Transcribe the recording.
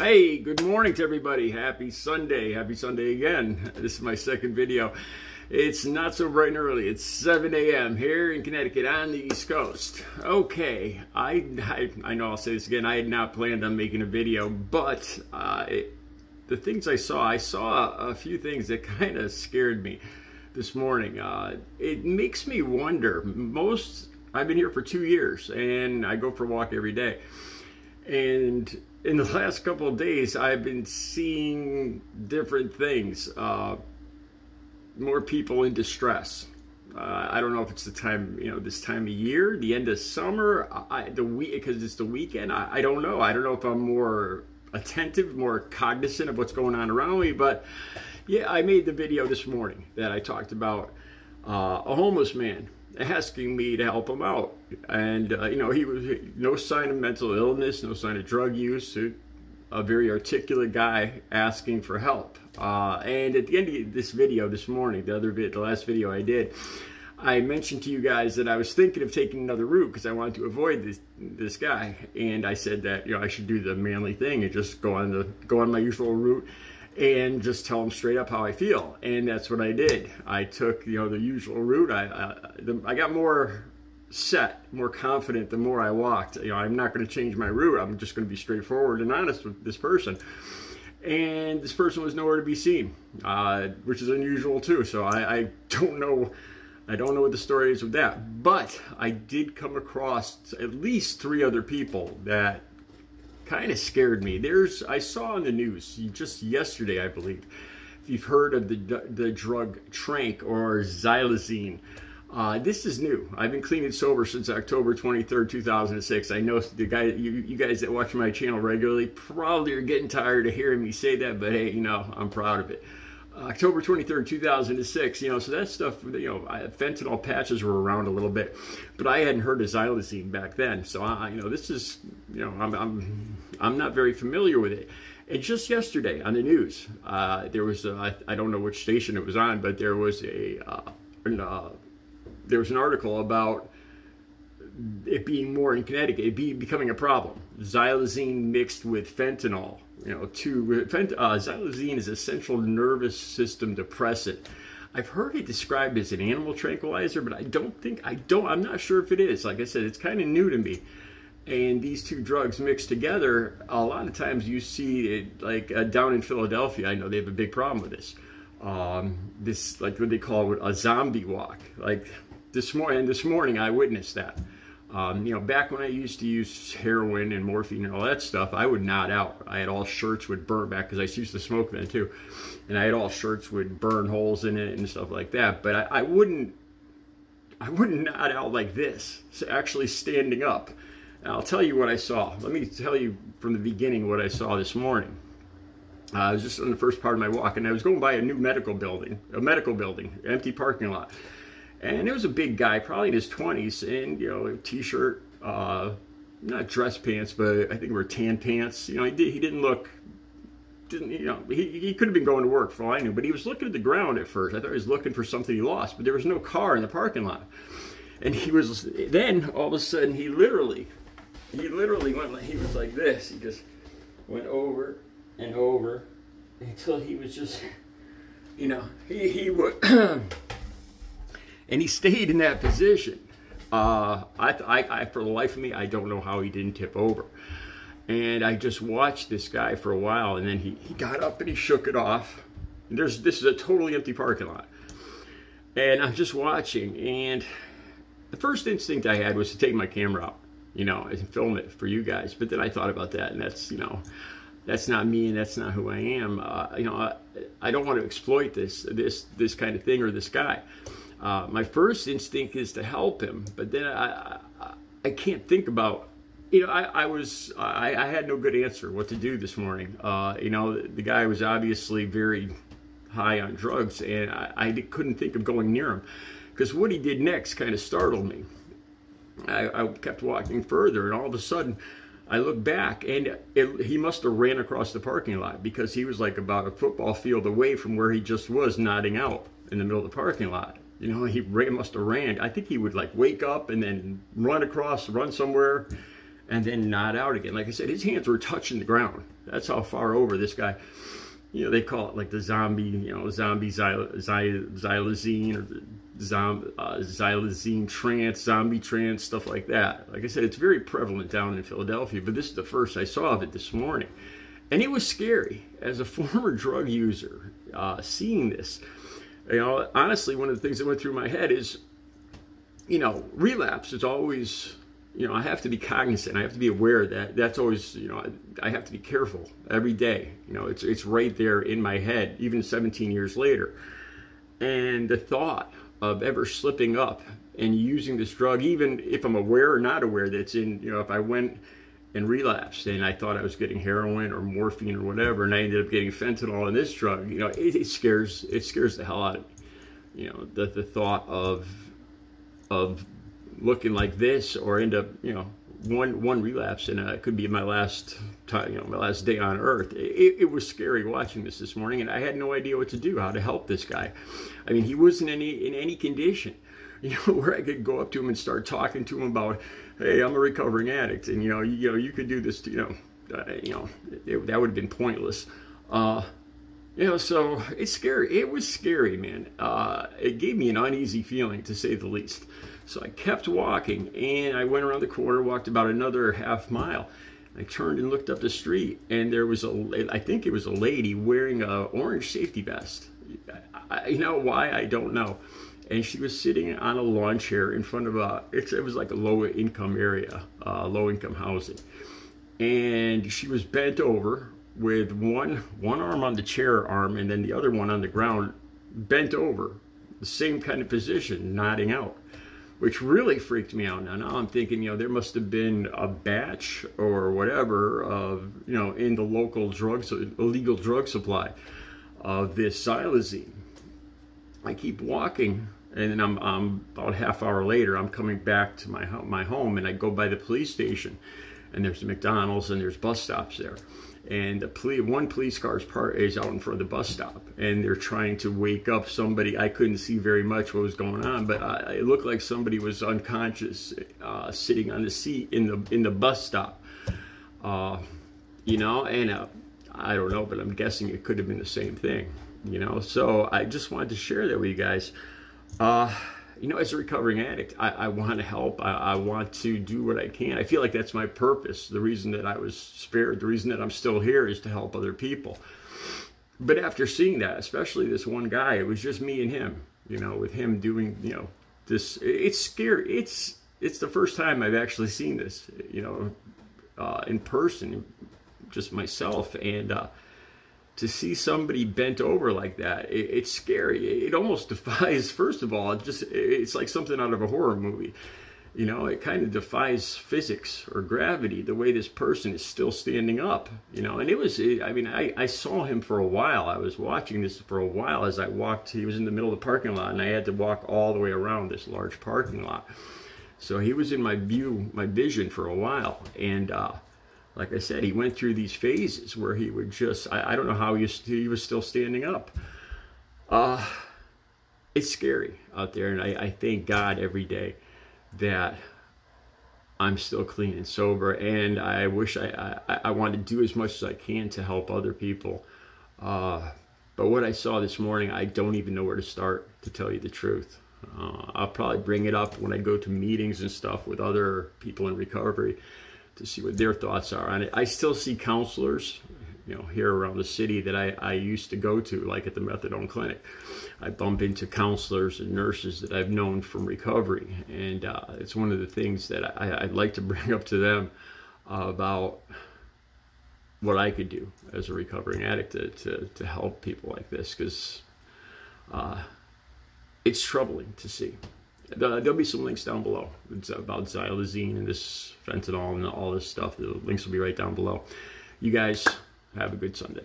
Hey, good morning to everybody. Happy Sunday. Happy Sunday again. This is my second video. It's not so bright and early. It's 7 a.m. here in Connecticut on the East Coast. Okay, I know I'll say this again. I had not planned on making a video, but the things I saw a few things that kind of scared me this morning. It makes me wonder. I've been here for 2 years, and I go for a walk every day. And in the last couple of days, I've been seeing different things. More people in distress. I don't know if it's the time, this time of year, the end of summer, because it's the weekend. I don't know. I don't know if I'm more attentive, more cognizant of what's going on around me. But yeah, I made the video this morning that I talked about a homeless man asking me to help him out, and he was no sign of mental illness, no sign of drug use, a very articulate guy asking for help. And at the end of this video this morning, the last video I did, I mentioned to you guys that I was thinking of taking another route because I wanted to avoid this guy, and I said that I should do the manly thing and just go on my usual route and just tell them straight up how I feel. And that's what I did. I took the usual route. I got more set, more confident the more I walked. I'm not going to change my route. I'm just going to be straightforward and honest with this person. And this person was nowhere to be seen, which is unusual too. So I don't know. I don't know what the story is with that. But I did come across at least 3 other people that kind of scared me. I saw on the news just yesterday, I believe, if you've heard of the drug trank or xylazine. This is new. I've been clean and sober since October 23rd, 2006. I know the guy, you guys that watch my channel regularly probably are getting tired of hearing me say that, but hey, I'm proud of it. October 23rd, 2006, so that stuff, fentanyl patches were around a little bit, but I hadn't heard of xylazine back then. So, this is, I'm not very familiar with it. And just yesterday on the news, there was, I don't know which station it was on, but there was an article about it being more in Connecticut, it becoming a problem. Xylazine mixed with fentanyl. Xylazine is a central nervous system depressant. I've heard it described as an animal tranquilizer, but I'm not sure if it is. Like I said, it's kind of new to me. And these two drugs mixed together, a lot of times you see it, like down in Philadelphia, I know they have a big problem with this. This, like what they call a zombie walk. Like this morning I witnessed that. Back when I used to use heroin and morphine and all that stuff, I would nod out. I had all shirts would burn back because I used to smoke then too, and I had all shirts would burn holes in it and stuff like that. But I wouldn't nod out like this. So actually standing up. And I'll tell you what I saw. Let me tell you from the beginning what I saw this morning. I was just on the first part of my walk, and I was going by a new medical building, empty parking lot. And it was a big guy, probably in his 20s, and a t-shirt, not dress pants, but I think they were tan pants. He could have been going to work for all I knew, but he was looking at the ground at first. I thought he was looking for something he lost, but there was no car in the parking lot. And then all of a sudden he literally went, he was like this. He just went over and over until he was just, he would. And he stayed in that position. For the life of me, I don't know how he didn't tip over. And I just watched this guy for a while, and then he got up and he shook it off. And this is a totally empty parking lot. And I'm just watching, and the first instinct I had was to take my camera out, and film it for you guys. But then I thought about that, and that's not me, and that's not who I am. I don't want to exploit this kind of thing or this guy. My first instinct is to help him, but then I can't think about, I had no good answer what to do this morning. The guy was obviously very high on drugs, and I couldn't think of going near him because what he did next kind of startled me. I kept walking further, and all of a sudden I looked back, and he must have ran across the parking lot because he was like about a football field away from where he just was nodding out in the middle of the parking lot. He must have ran. I think he would like wake up and then run somewhere and then nod out again. Like I said, his hands were touching the ground. That's how far over this guy. You know, they call it like the zombie, you know, zombie xylazine, or the xylazine trance, zombie trance, stuff like that. Like I said, it's very prevalent down in Philadelphia, but this is the first I saw of it this morning. And it was scary. As a former drug user, seeing this, you know, honestly, one of the things that went through my head is, you know, relapse is always, you know, I have to be cognizant. I have to be aware that that's always, you know, I have to be careful every day. You know, it's right there in my head, even 17 years later. And the thought of ever slipping up and using this drug, even if I'm aware or not aware that it's in, you know, if I went and relapsed and I thought I was getting heroin or morphine or whatever, and I ended up getting fentanyl in this drug, you know, it scares the hell out of me. You know, the thought of looking like this, or end up, you know, one relapse, and it could be my last time, you know, my last day on earth. It was scary watching this morning, and I had no idea what to do, how to help this guy. I mean, he wasn't in any condition, you know, where I could go up to him and start talking to him about, hey, I'm a recovering addict, and you know, you could do this, that would have been pointless. You know, so it's scary. It was scary, man. It gave me an uneasy feeling, to say the least. So I kept walking, and I went around the corner, walked about another half mile. I turned and looked up the street, and there was I think it was a lady wearing an orange safety vest. You know why? I don't know. And she was sitting on a lawn chair in front of it was like a low-income area, low-income housing. And she was bent over with one arm on the chair arm, and then the other one on the ground, bent over, the same kind of position, nodding out, which really freaked me out. Now I'm thinking, you know, there must have been a batch or whatever of, you know, in the local illegal drug supply of this xylazine. I keep walking, and then I'm about a half hour later, I'm coming back to my home, and I go by the police station, and there's a McDonald's and there's bus stops there. And one police car is out in front of the bus stop, and they're trying to wake up somebody. I couldn't see very much what was going on, but it looked like somebody was unconscious, sitting on the seat in the bus stop. You know, and I don't know, but I'm guessing it could have been the same thing. You know, so I just wanted to share that with you guys. You know, as a recovering addict, I want to help. I want to do what I can. I feel like that's my purpose. The reason that I was spared, the reason that I'm still here, is to help other people. But after seeing that, especially this one guy, it was just me and him, you know, with him doing, you know, this. It's scary. It's the first time I've actually seen this, you know, in person, just myself. And to see somebody bent over like that, it's scary. It almost defies, first of all, it's like something out of a horror movie. You know, it kind of defies physics or gravity, the way this person is still standing up, you know. And I mean, I saw him for a while. I was watching this for a while as I walked. He was in the middle of the parking lot, and I had to walk all the way around this large parking lot. So he was in my vision for a while. And like I said, he went through these phases where he would just, I don't know how he was still standing up. It's scary out there, and I thank God every day that I'm still clean and sober, and I wish I want to do as much as I can to help other people. But what I saw this morning, I don't even know where to start, to tell you the truth. I'll probably bring it up when I go to meetings and stuff with other people in recovery, to see what their thoughts are on it. I still see counselors, you know, here around the city that I used to go to, like at the methadone clinic. I bump into counselors and nurses that I've known from recovery, and it's one of the things that I'd like to bring up to them about what I could do as a recovering addict to help people like this, because it's troubling to see. There'll be some links down below. It's about xylazine and this fentanyl and all this stuff. The links will be right down below. You guys have a good Sunday.